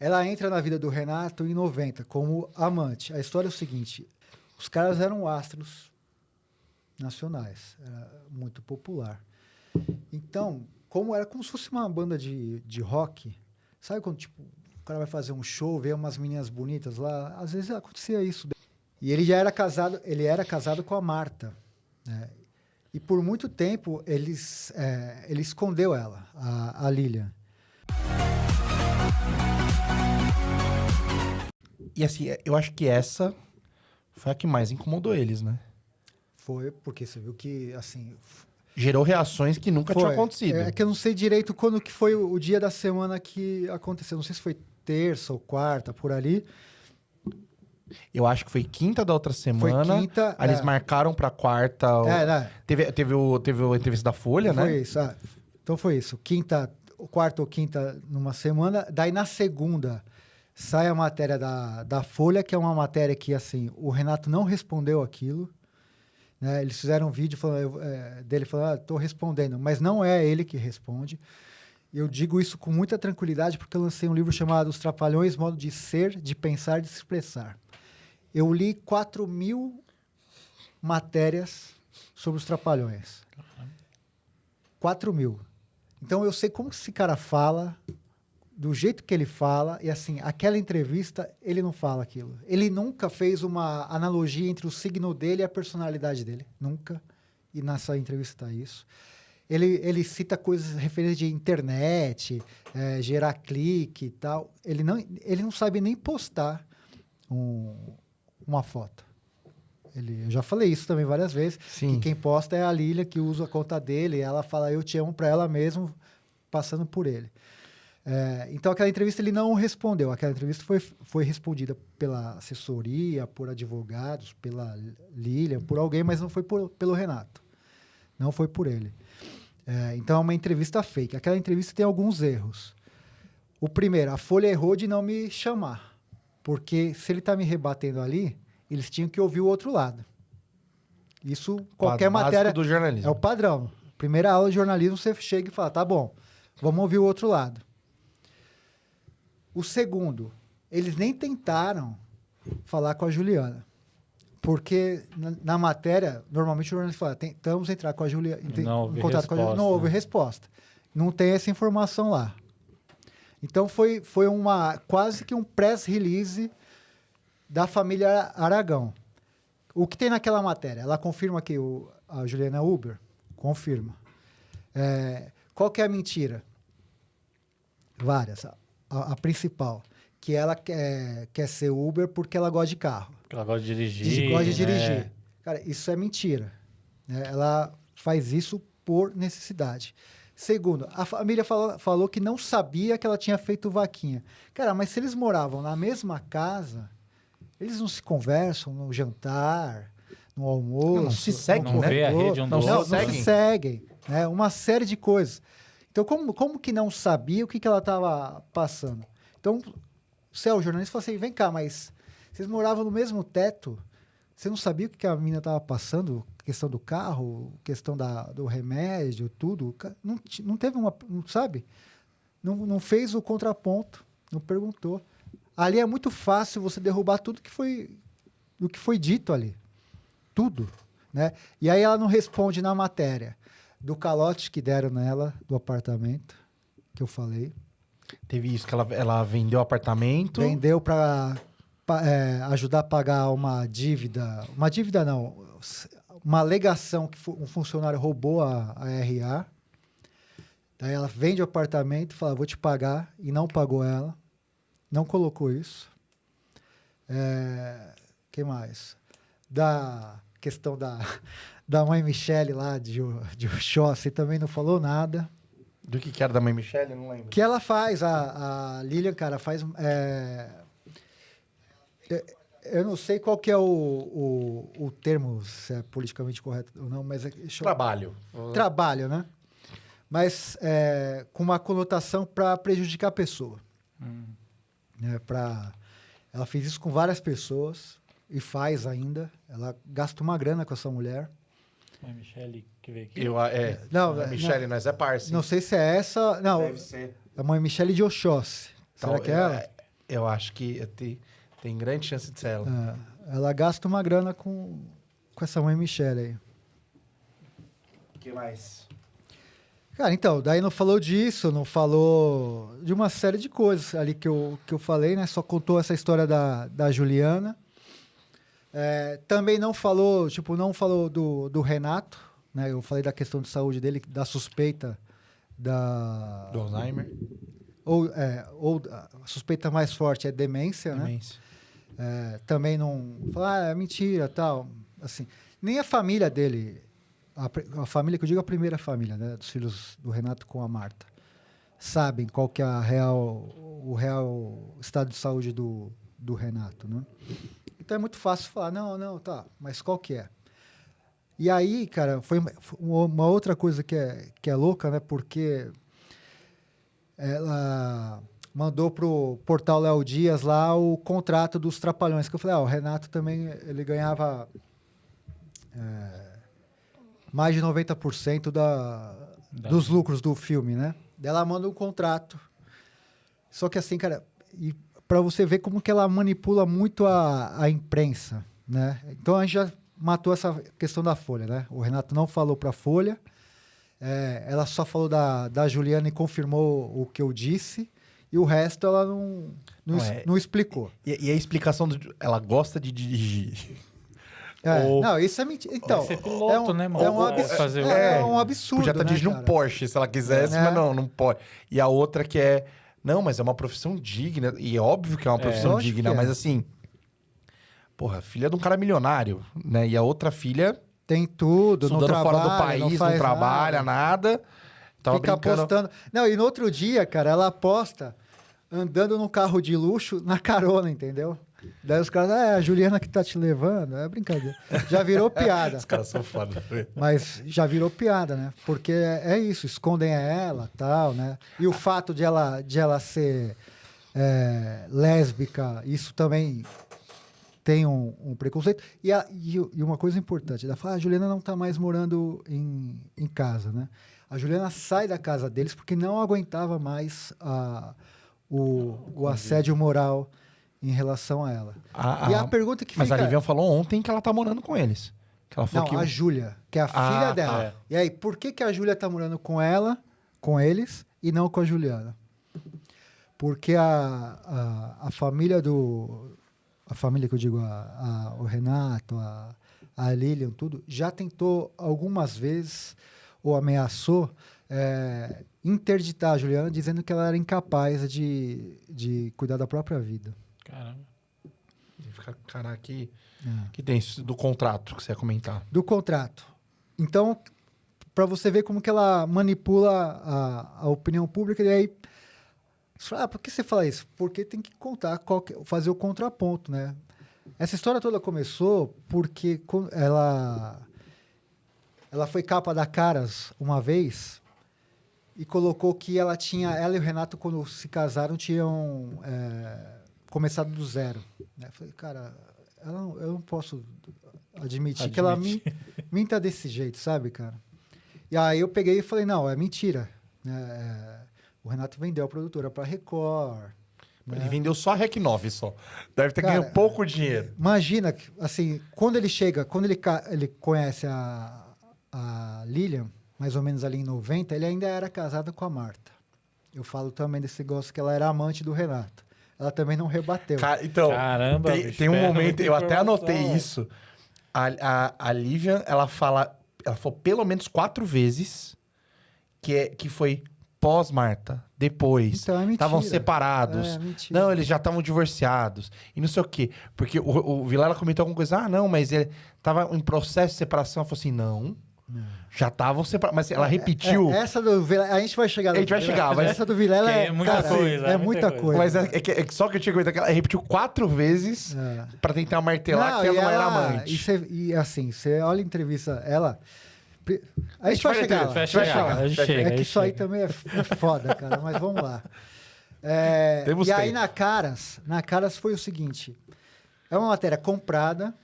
Ela entra na vida do Renato em 90 como amante. A história é o seguinte, os caras eram astros nacionais, era muito popular. Então, como se fosse uma banda de rock, sabe quando tipo, o cara vai fazer um show, vê umas meninas bonitas lá, às vezes acontecia isso. E ele era casado com a Marta, né? E por muito tempo ele escondeu ela, a Lilian. E assim, eu acho que essa foi a que mais incomodou eles, né? Foi, porque você viu que, assim... Gerou reações que nunca tinham acontecido. É que eu não sei direito quando que foi o dia da semana que aconteceu. Não sei se foi terça ou quarta, por ali. Eu acho que foi quinta da outra semana. Foi quinta. Aí eles marcaram pra quarta. Né? Teve a entrevista da Folha, né? Foi isso. Então foi isso. Quarta ou quinta numa semana. Daí na segunda sai a matéria da Folha, que é uma matéria que, assim, o Renato não respondeu aquilo. Né? Eles fizeram um vídeo dele falando, tô respondendo. Mas não é ele que responde. Eu digo isso com muita tranquilidade porque eu lancei um livro chamado Os Trapalhões, Modo de Ser, de Pensar e de Se Expressar. Eu li 4.000 matérias sobre os Trapalhões. 4.000. Então, eu sei como esse cara fala, do jeito que ele fala, e assim, aquela entrevista, ele não fala aquilo. Ele nunca fez uma analogia entre o signo dele e a personalidade dele. Nunca. E nessa entrevista está isso. Ele cita coisas referentes de internet, gerar clique e tal. Ele não sabe nem postar uma foto. Eu já falei isso também várias vezes. Sim. Que quem posta é a Lília, que usa a conta dele. E ela fala, eu te amo para ela mesmo, passando por ele. Então, aquela entrevista ele não respondeu. Aquela entrevista foi respondida pela assessoria, por advogados, pela Lília, por alguém, mas não foi pelo Renato. Não foi por ele. Então, é uma entrevista fake. Aquela entrevista tem alguns erros. O primeiro, a Folha errou de não me chamar. Porque se ele está me rebatendo ali, eles tinham que ouvir o outro lado. Isso, qualquer matéria... do jornalismo. É o padrão. Primeira aula de jornalismo, você chega e fala, tá bom, vamos ouvir o outro lado. O segundo, eles nem tentaram falar com a Juliana. Porque na matéria, normalmente o jornalista fala, tentamos entrar com a Juliana, em contato com a Juliana, não houve resposta. Não tem essa informação lá. Então foi quase que um press release da família Aragão. O que tem naquela matéria? Ela confirma que a Juliana é Uber? Confirma. Qual que é a mentira? Várias. A principal, que ela quer ser Uber porque ela gosta de carro. Porque ela gosta de dirigir. Gosta de dirigir. Cara, isso é mentira. Ela faz isso por necessidade. Segundo, a família falou que não sabia que ela tinha feito vaquinha. Cara, mas se eles moravam na mesma casa, eles não se conversam no jantar, no almoço. Não se seguem, não né? vê a rede um do outro. Não se seguem. Né? Uma série de coisas. Então, como que não sabia o que ela estava passando? Então, o jornalista falou assim, vem cá, mas vocês moravam no mesmo teto, você não sabia o que a menina estava passando? Questão do carro, questão do remédio, tudo. Não teve não sabe? Não fez o contraponto, não perguntou. Ali é muito fácil você derrubar tudo que foi dito ali. Tudo. Né? E aí ela não responde na matéria do calote que deram nela, do apartamento, que eu falei. Teve isso, que ela vendeu o apartamento. Vendeu para ajudar a pagar uma dívida. Uma dívida não, uma alegação que um funcionário roubou a RA. Daí ela vende o apartamento e fala, vou te pagar, e não pagou ela. Não colocou isso. Que mais? Da questão da mãe Michele lá de Oxóssi, também não falou nada. Do que era da mãe Michele? Não lembro. Que ela faz, a Lilian, cara, faz... eu não sei qual que é o termo, se é politicamente correto ou não, mas... Trabalho. Trabalho, né? Mas com uma conotação para prejudicar a pessoa. Ela fez isso com várias pessoas e faz ainda. Ela gasta uma grana com essa mulher. A Michele que veio aqui. Não, a Michele, nós é parça. Não sei se é essa... Não, deve ser. a mãe Michele de Oxóssi. Será que é ela? Eu acho que tem grande chance de ser ela. Ela gasta uma grana com essa mãe Michelle aí. O que mais? Cara, então, daí não falou disso, não falou de uma série de coisas ali que eu falei, né? Só contou essa história da Juliana. Também não falou, não falou do Renato, né? Eu falei da questão de saúde dele, da suspeita da... Do Alzheimer? Ou a suspeita mais forte é demência, né? Demência. Também não... Falar, é mentira, tal. Assim, nem a família dele... A família, que eu digo a primeira família, né, dos filhos do Renato com a Marta, sabem qual que é o real estado de saúde do Renato, né? Então é muito fácil falar, não, tá, mas qual que é? E aí, cara, foi uma outra coisa que é louca, né, porque ela mandou pro portal Léo Dias lá o contrato dos Trapalhões, que eu falei, o Renato também, ele ganhava... mais de 90% dos lucros do filme, né? Ela manda um contrato. Só que assim, cara, para você ver como que ela manipula muito a imprensa, né? Então a gente já matou essa questão da Folha, né? O Renato não falou para a Folha, ela só falou da Juliana e confirmou o que eu disse, e o resto ela não explicou. E a explicação, ela gosta de dirigir. Não, isso é mentira. Então, Vai ser piloto, né, mano? É um absurdo. Um absurdo. Podia estar dirigindo um Porsche se ela quisesse, mas não pode. E a outra que não, mas é uma profissão digna. E é óbvio que é uma profissão digna, mas assim, porra, filha de um cara milionário, né? E a outra filha tem tudo, não estudando trabalha, fora do país, não trabalha nada. Tava fica brincando. apostando. Não, e no outro dia, cara, ela aposta andando num carro de luxo na carona, entendeu? Daí os caras, a Juliana que tá te levando, é brincadeira. Já virou piada. Os caras são foda. Mas já virou piada, né? Porque é isso, escondem ela, tal, né? E o fato de ela ser lésbica, isso também tem um preconceito. E uma coisa importante, ela fala, a Juliana não tá mais morando em casa, né? A Juliana sai da casa deles porque não aguentava mais o assédio moral em relação a ela. E a pergunta que mas fica... a Livian falou ontem que ela tá morando com eles. Que ela falou a Júlia, que é a filha dela. Tá. E aí, por que a Júlia tá morando com eles, e não com a Juliana? Porque a família a família que eu digo, o Renato, a Lilian, tudo, já tentou algumas vezes, ou ameaçou, interditar a Juliana, dizendo que ela era incapaz de cuidar da própria vida. Caramba. Caraca, que tem isso do contrato que você ia comentar. Do contrato. Então, para você ver como que ela manipula a opinião pública, e aí... por que você fala isso? Porque tem que contar, fazer o contraponto, né? Essa história toda começou porque ela foi capa da Caras uma vez e colocou que ela e o Renato, quando se casaram, tinham começado do zero. Né? Eu falei, cara, eu não posso admitir que ela minta desse jeito, sabe, cara? E aí eu peguei e falei, não, é mentira. O Renato vendeu a produtora para Record. Ele né? vendeu só a Rec 9 só. Deve ter ganho pouco dinheiro. Imagina, assim, quando ele conhece a Lilian, mais ou menos ali em 90, ele ainda era casado com a Marta. Eu falo também desse negócio que ela era amante do Renato. Ela também não rebateu. Então, Caramba, tem um momento, muita eu até anotei informação. isso. A Livian, ela falou pelo menos 4 vezes que foi pós-Marta, depois. Então, é mentira. Estavam separados. É mentira. Não, eles já estavam divorciados. E não sei o quê. Porque o Vilela comentou alguma coisa. Não, mas ele tava em processo de separação. Ela falou assim, não. Já estavam separados. Mas ela repetiu. Essa do Vilela, a gente vai chegar. A gente vai chegar, mas... Essa do Vilela É muita coisa, é muita coisa. Mas só que eu tinha que comentar que ela repetiu 4 vezes pra tentar martelar que ela não era amante. E assim, você olha a entrevista, ela... A gente vai vai chegar lá. Vai chegar. A gente chega, É que aí isso aí chega. também é foda, cara, mas vamos lá. Temos E aí tempo. na Caras foi o seguinte, é uma matéria comprada,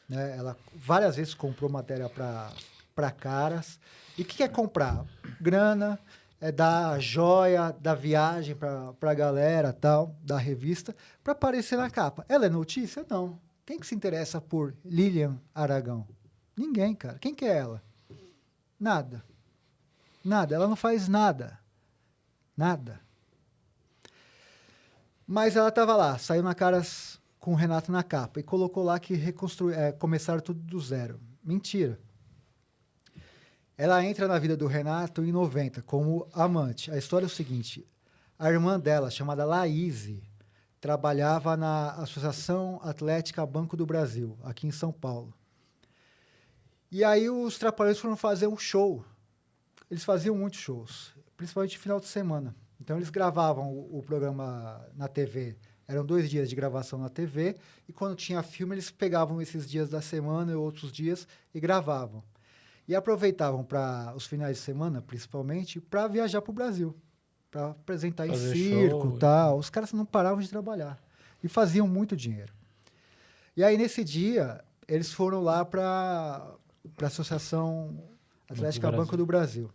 né? Ela várias vezes comprou matéria para Caras. E o que é comprar? Grana, dar joia, da viagem pra galera, tal, da revista, para aparecer na capa. Ela é notícia? Não. Quem que se interessa por Lilian Aragão? Ninguém, cara. Quem que é ela? Nada. Nada. Ela não faz nada. Nada. Mas ela estava lá, saiu na Caras com o Renato na capa e colocou lá que começaram tudo do zero. Mentira. Ela entra na vida do Renato em 90 como amante. A história é o seguinte: a irmã dela, chamada Laíse, trabalhava na Associação Atlética Banco do Brasil, aqui em São Paulo. E aí os Trapalhões foram fazer um show. Eles faziam muitos shows, principalmente no final de semana. Então eles gravavam o programa na TV. Eram 2 dias de gravação na TV, e quando tinha filme eles pegavam esses dias da semana e outros dias e gravavam. E aproveitavam para os finais de semana, principalmente, para viajar para o Brasil, para apresentar em circo e tal. Os caras não paravam de trabalhar e faziam muito dinheiro. E aí, nesse dia, eles foram lá para a Associação Atlética Banco do Brasil.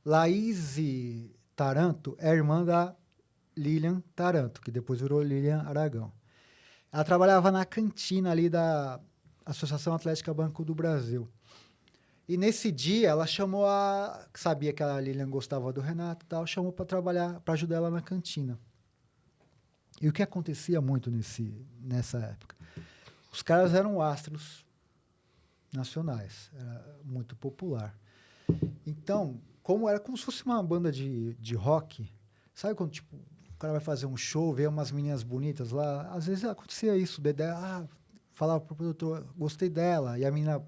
Laíse Taranto é irmã da Lilian Taranto, que depois virou Lilian Aragão. Ela trabalhava na cantina ali da Associação Atlética Banco do Brasil. E nesse dia ela chamou sabia que a Lilian gostava do Renato e tal, chamou para trabalhar, para ajudar ela na cantina. E o que acontecia muito nessa época? Os caras eram astros nacionais, era muito popular. Então, era como se fosse uma banda de rock, sabe quando tipo, o cara vai fazer um show, vê umas meninas bonitas lá, às vezes acontecia isso, o Dedé falava pro produtor, gostei dela, e a menina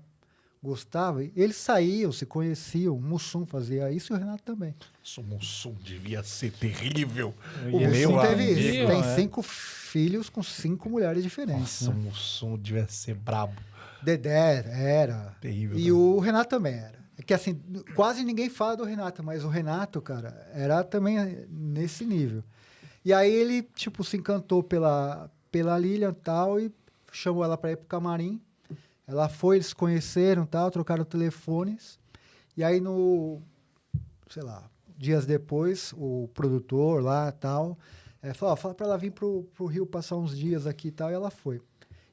gostava, e eles saíam, se conheciam, o Mussum fazia isso e o Renato também. O Mussum devia ser terrível. O Mussum tem 5 filhos com 5 mulheres diferentes. Nossa, né? O Mussum devia ser brabo. Dedé era. Terrível. E o Renato também era. É que assim, quase ninguém fala do Renato, mas o Renato, cara, era também nesse nível. E aí ele, tipo, se encantou pela Lilian e tal, e chamou ela para ir pro camarim. Ela foi, eles se conheceram, tal, trocaram telefones. E aí, dias depois, o produtor lá, tal, falou, fala para ela vir pro Rio passar uns dias aqui e tal, e ela foi.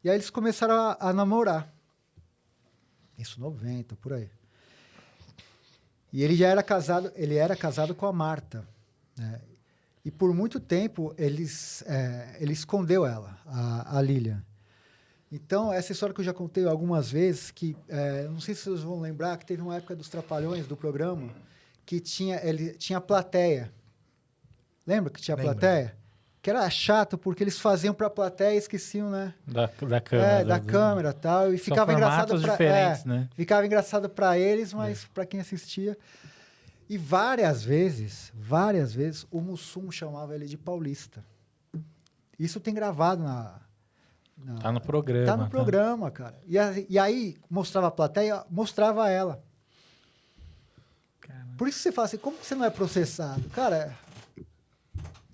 E aí eles começaram a namorar. Isso 90, por aí. E ele era casado com a Marta, né? E por muito tempo ele escondeu ela, a Lilian. Então, essa história que eu já contei algumas vezes, que não sei se vocês vão lembrar, que teve uma época dos Trapalhões, do programa, que ele tinha plateia. Lembra que tinha plateia? Que era chato, porque eles faziam para a plateia e esqueciam, né? Da câmera. Da câmera e tal. E ficava engraçado diferentes, né? Ficava engraçado para eles, mas para quem assistia. E várias vezes, o Mussum chamava ele de paulista. Isso tem gravado Tá no programa. Tá no programa, cara. E aí, mostrava a plateia, mostrava ela. Caramba. Por isso que você fala assim, como que você não é processado? Cara,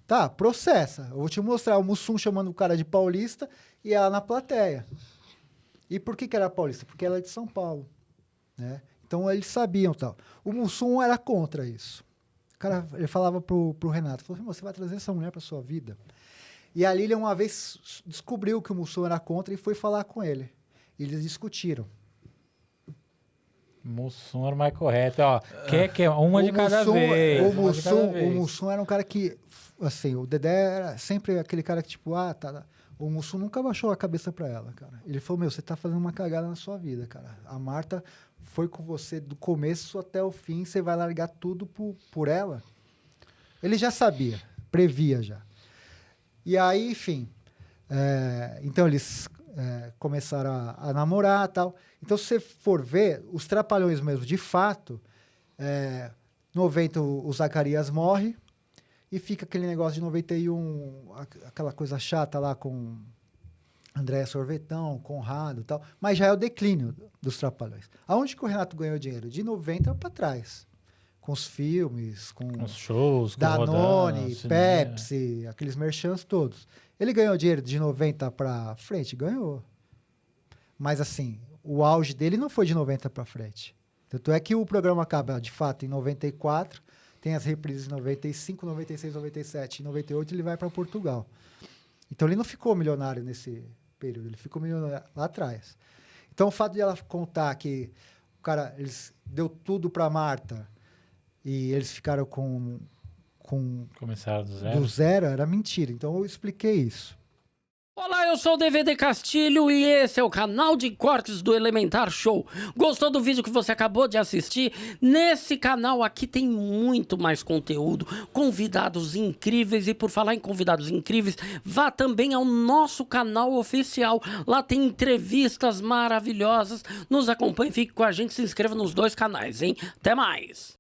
tá, processa. Eu vou te mostrar o Mussum chamando o cara de paulista e ela na plateia. E por que era paulista? Porque ela é de São Paulo, né? Então, eles sabiam tal. O Mussum era contra isso. O cara, ele falava pro Renato, falou assim, você vai trazer essa mulher pra sua vida? E a Lilian, uma vez, descobriu que o Mussum era contra e foi falar com ele. E eles discutiram. Mussum era o mais correto. Ó, quer uma de cada vez. O Mussum era um cara que, assim, o Dedé era sempre aquele cara que, tipo, tá. O Mussum nunca baixou a cabeça pra ela, cara. Ele falou, você tá fazendo uma cagada na sua vida, cara. A Marta foi com você do começo até o fim, você vai largar tudo por ela? Ele já sabia, previa já. E aí, enfim, então eles começaram a namorar e tal. Então, se você for ver, os Trapalhões mesmo, de fato, 90 o Zacarias morre e fica aquele negócio de 91, aquela coisa chata lá com Andréa Sorvetão, Conrado e tal. Mas já é o declínio dos Trapalhões. Aonde que o Renato ganhou dinheiro? De 90 para trás. Com os filmes, com os shows, Danone, Pepsi, aqueles merchants todos. Ele ganhou dinheiro de 90 para frente? Ganhou. Mas, assim, o auge dele não foi de 90 para frente. Tanto é que o programa acaba, de fato, em 94, tem as reprises em 95, 96, 97. Em 98 ele vai para Portugal. Então ele não ficou milionário nesse período, ele ficou milionário lá atrás. Então o fato de ela contar que o cara, eles deu tudo para Marta e eles ficaram Começaram do zero, era mentira. Então eu expliquei isso. Olá, eu sou o DVD Castilho e esse é o canal de cortes do Elementar Show. Gostou do vídeo que você acabou de assistir? Nesse canal aqui tem muito mais conteúdo, convidados incríveis, e por falar em convidados incríveis, vá também ao nosso canal oficial. Lá tem entrevistas maravilhosas. Nos acompanhe, fique com a gente, se inscreva nos 2 canais, hein? Até mais!